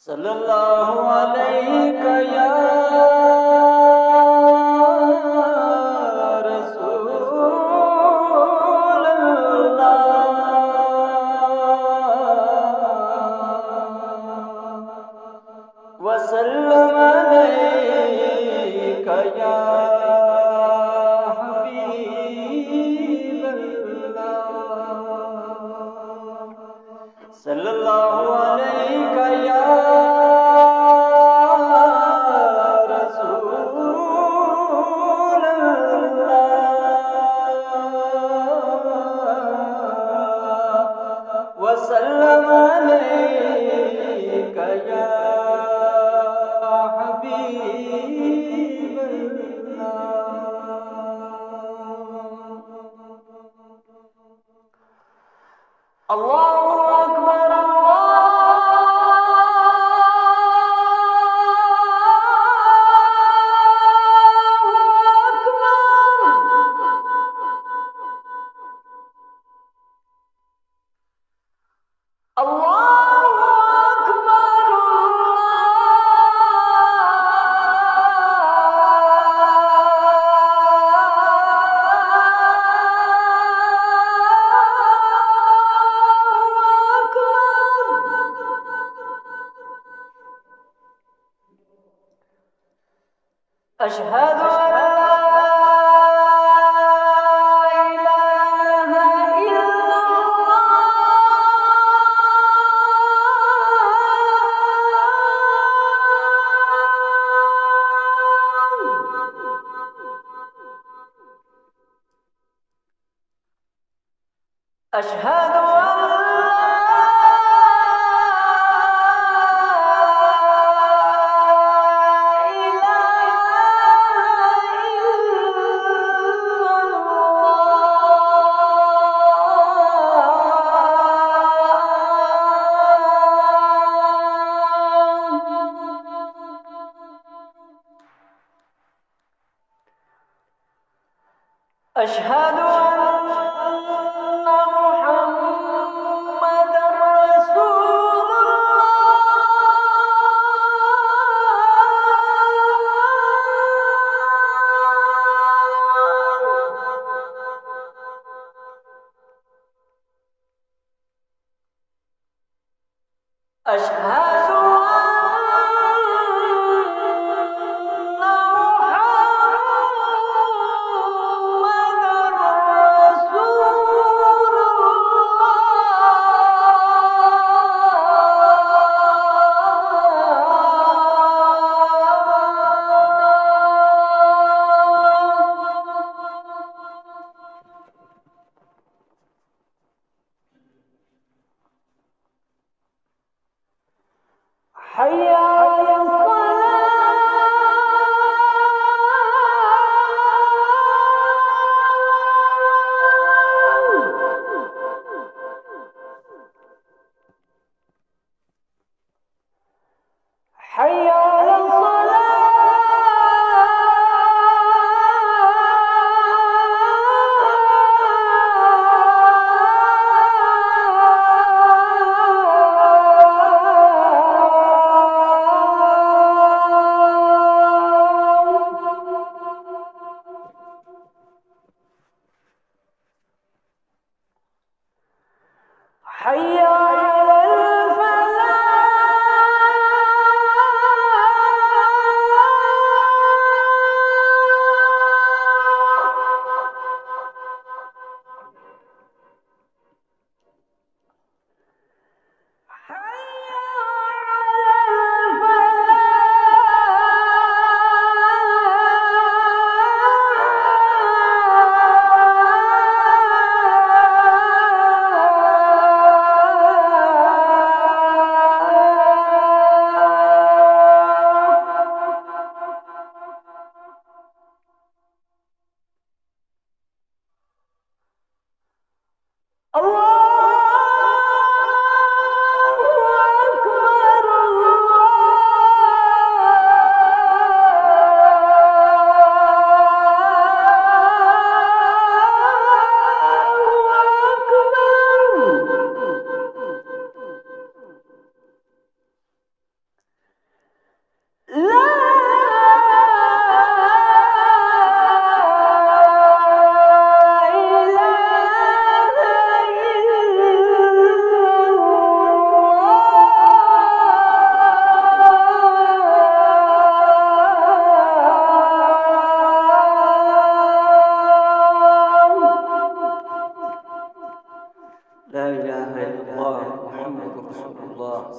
सल्लल्लाहु अलैका या रसूल अल्लाह वसल्लम अलैका या हबीब अल्लाह सल्लल्लाहु अलैका या वसल्लम अलैका या हबीब अल्लाह। अल्लाहु अकबर अशहदु अशहदु अशहदु अन्ना मुहम्मदर रसूलुल्लाह अशहदु हय्या अला सलाह हय्या अला सलाह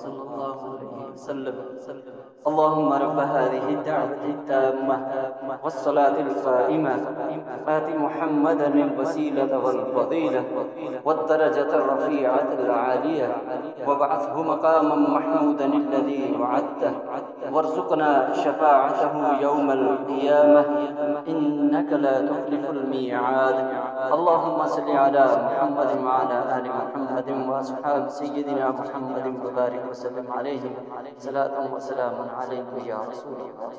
صلى الله عليه وسلم. اللهم رب هذه الدعوة التامة والصلاة القائمة آت محمدا الوسيلة والفضيلة والدرجة الرفيعة العالية وابعثه مقاما محمودا الذي وعدته وارزقنا شفاعته يوم القيامة إنك لا تخلف الميعاد. اللهم صل على محمد وعلى آل محمد وأصحاب سيدنا محمد وبارك وسلم عليهم صلاة وسلام عليك يا رسول الله.